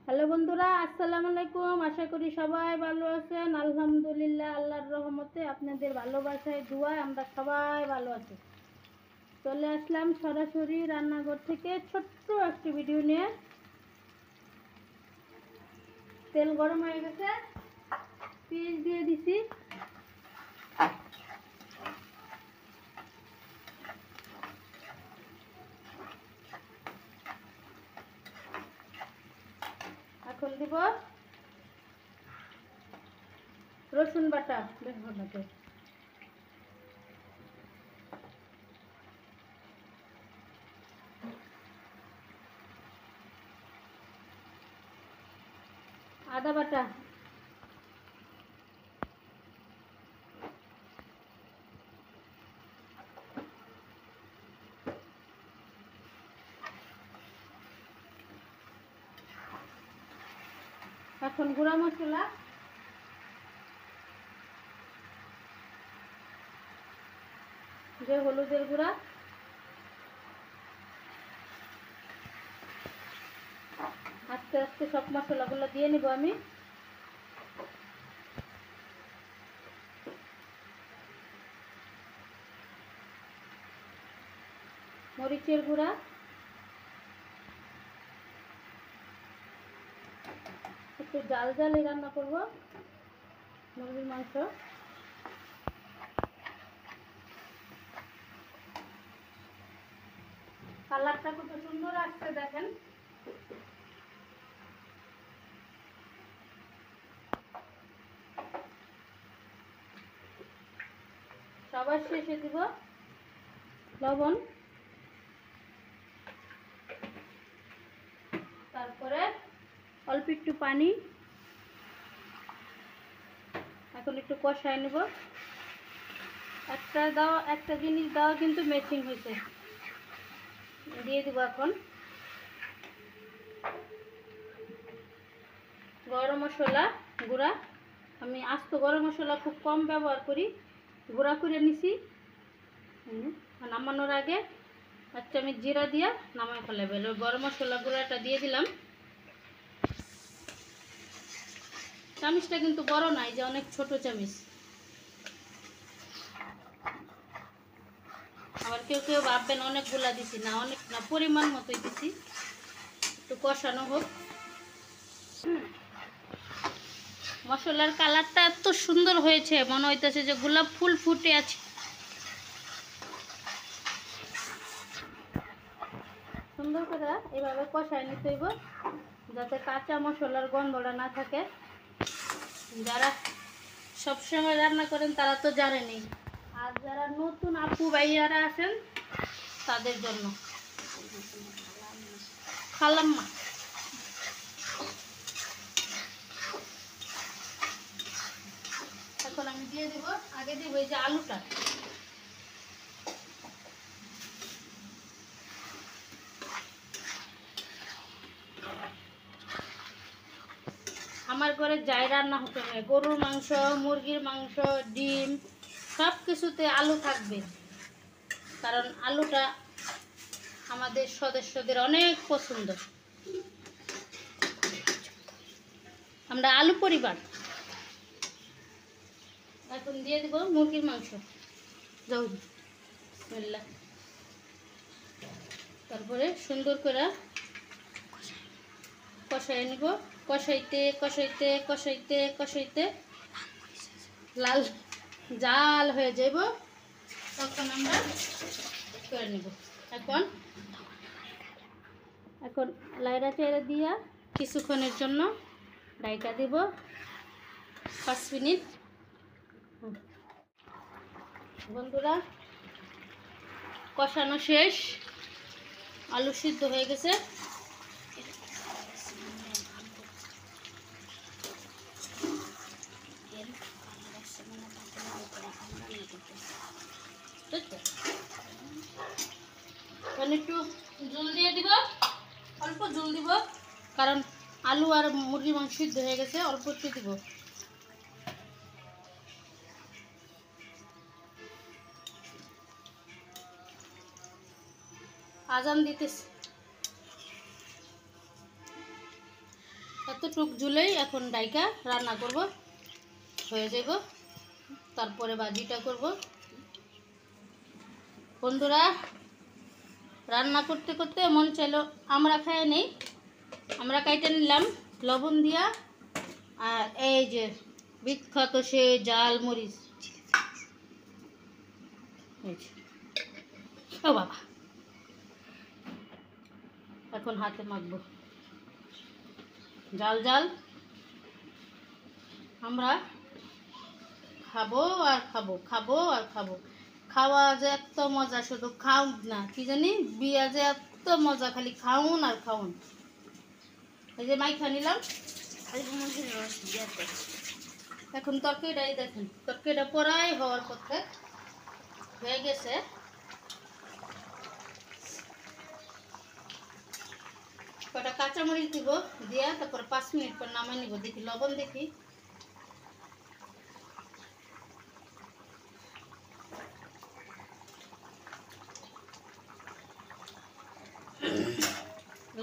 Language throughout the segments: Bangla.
হ্যালো বন্ধুরা, আসসালামু আলাইকুম। আশা করি সবাই ভালো আছেন। আলহামদুলিল্লাহ, আল্লাহর রহমতে আপনাদের ভালোবাসায় দোয়ায় আমরা সবাই ভালো আছি। চলে আসলাম সরাসরি রান্নাঘর থেকে ছোট্ট একটি ভিডিও নিয়ে। তেল গরম হয়ে গেছে, পেঁয়াজ দিয়ে দিছি। এখন দিব রসুন বাটা, বেশি আদা বাটা, এখন গুঁড়া মশলা, যে হলুদের গুঁড়া, আস্তে আস্তে সব মশলাগুলো দিয়ে নিব আমি। মরিচের গুঁড়া, একটু জাল জালে রান্না করব মুরগির মাংস। কালারটা কত সুন্দর আসছে দেখেন। সবার শেষে দিব লবণ, তারপরে অল্প একটু পানি। এখন একটু কষায় নেব। একটা জিনিস দেওয়া কিন্তু ম্যাচিং হয়েছে, দিয়ে দিব এখন গরম মশলা গুঁড়া। আমি আস্ত গরম মশলা খুব কম ব্যবহার করি, গুঁড়া করে নিছি। নামানোর আগে আচ্ছা আমি জিরা দিয়া নামাই ফেলাবে। গরম মশলা গুঁড়াটা দিয়ে দিলাম। চামিচটা কিন্তু বড় নাই, যে অনেক ছোট চামিচ। আবার কেউ কেউ ভাববেন অনেকগুলা দিছি, না অনেক না, পরিমাণ মতোই দিছি। একটু কষানো হোক। মশলার কালারটা এত সুন্দর হয়েছে, মনে হইতেছে যে গোলাপ ফুল ফুটে আছে। সুন্দর করে এভাবে কষায় নিতে হইব, যাতে কাঁচা মশলার গন্ধটা না থাকে। যারা সবসময় রান্না করেন তারা তো জানেনই, আর যারা নতুন আপু ভাইয়ারা আছেন তাদের জন্য খালাম্মা। এখন আমি দিয়ে দেব, আগে দেবো এই যে আলুটা। আমার ঘরে যাই রান্না হতে হয়, গরুর মাংস, মুরগির মাংস, ডিম, সব কিছুতে আলু থাকবে। কারণ আলুটা আমাদের সদস্যদের অনেক পছন্দ। আমরা আলু পরিবার। এখন দিয়ে দেব মুরগির মাংস। যাও, তারপরে সুন্দর করে কষাই নিব। কষাইতে কষাইতে কষাইতে কষাইতে লাল জাল হয়ে যাব, তখন আমরা করে নিব। এখন লাইরা চেড়ে দিয়া কিছুক্ষণের জন্য ডাইকা দিব 5 মিনিট। বন্ধুরা, কষানো শেষ, আলু সিদ্ধ হয়ে গেছে। একটু জল দিয়ে দিব, অল্প জল দিব, কারণ আলু আর মুরগির মাংস সিদ্ধ হয়ে গেছে। অল্প একটু দিব। আজান দিতেছি। এতটুক ঝুলেই এখন ডাইকা রান্না করব, হয়ে যাব। তারপরে ভাজিটা করব। বন্ধুরা, রান্না করতে করতে মন চাইলো আমরা খাই নেই, আমরা কাইটে নিলাম লবণ দিয়া। আর এই যে বিখ্যাত সে জাল মরিচ, ও বাবা, এখন হাতে মাখবো। জাল জাল আমরা খাবো আর খাবো, খাবো আর খাবো। খাওয়া যে এত মজা, শুধু খাও না, কি জানি বিয়া যে এত মজা, খালি খাউন আর খাউন। এই যে মাইখা নিলাম, এখন তরকারিটাই দেখেন, তরকারিটা পরাই হওয়ার পথে হয়ে গেছে। কটা কাঁচামরিচ দিব, দিয়া তারপর 5 মিনিট পর নামাই নিব। দেখি লবণ দেখি,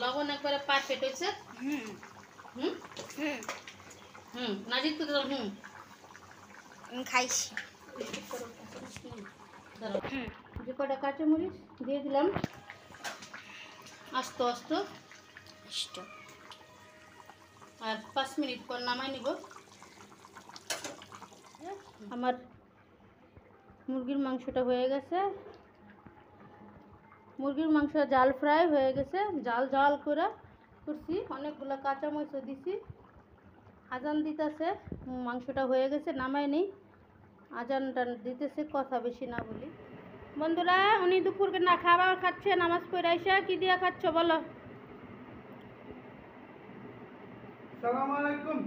লবণ একবারে পারফেক্ট হয়েছে। নাজির তো খাইছি। যে কটা কাঁচামরিচ দিয়ে দিলাম আস্তে আস্তে, আর 5 মিনিট পর নামাই নিব। আমার মুরগির মাংসটা হয়ে গেছে, মুরগির মাংস জাল ফ্রাই হয়ে গেছে, জাল জাল করে করছি, অনেকগুলো কাঁচামরিচ দিছি। আজান দিতেছে, মাংসটা হয়ে গেছে, নামাই নেই। আজানটা দিতেছে, কথা বেশি না বলি। বন্ধুরা, উনি দুপুরকে না খাবার খাচ্ছে, নামাজ পড়ে আইসা। কি দিয়া খাচ্ছ বলো? আসসালামু আলাইকুম।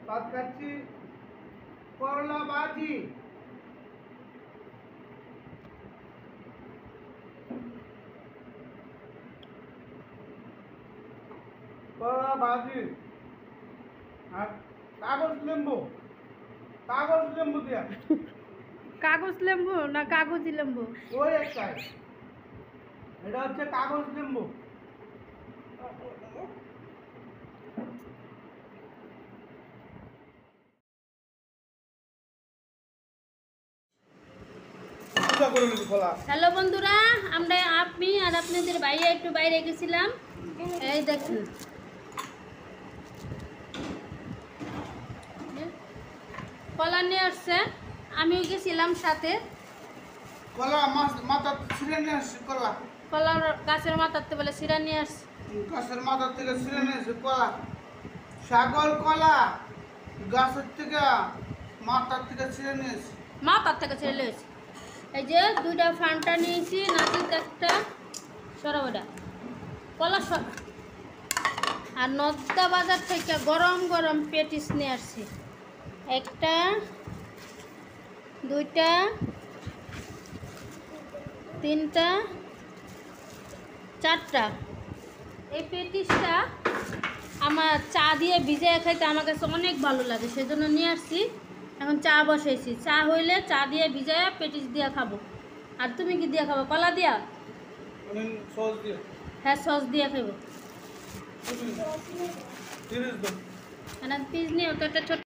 ভাত খাচ্ছি, করলা ভাজি। করলা ভাজি আর কাগজ লেম্বু, কাগজ লেম্বু দিয়া। কাগজ লেম্বু না কাগজি লেম্বু? ওই একটাই, এটা হচ্ছে কাগজ লেম্বু। হ্যালো বন্ধুরা, আমরা আপনি আর আপনাদের ভাইয়া একটু বাইরে গেছিলাম। এই দেখুন, কলা নিয়ে আসছে, আমিও গেছিলাম সাথে। কলা মাথা ছিঁড়ে নিয়ে আসছি, কলা কলার গাছের মাথাতে বলে সিরা নিয়ে আসছে। গাছের মাথা থেকে ছিঁড়ে নিয়ে আসছি কলা, সাগর কলা গাছের থেকে মাথার থেকে ছিঁড়ে নিয়ে আসছি। মাথার থেকে ছেড়ে নিয়েছি। এই যে 2টা ফান্টা নিয়েছি, নাচিত একটা সরাবটা কলা সর। আর নদ্দা বাজার থেকে গরম গরম পেটিস নিয়ে আসছি, 1টা 2টা 3টা 4টা। এই পেটিসটা আমার চা দিয়ে ভিজে খাইতে আমার কাছে অনেক ভালো লাগে, সেজন্য নিয়ে আসছি। এখন চা বসাইছি, চা হইলে চা দিয়ে ভিজায় পেটিস দিয়ে খাবো। আর তুমি কি দিয়ে খাবো? কলা দিয়া? সস দিয়ে, হ্যাঁ, সস দিয়ে খাবো। 30 দাও। পিস নিয়ে তো একটা ছোট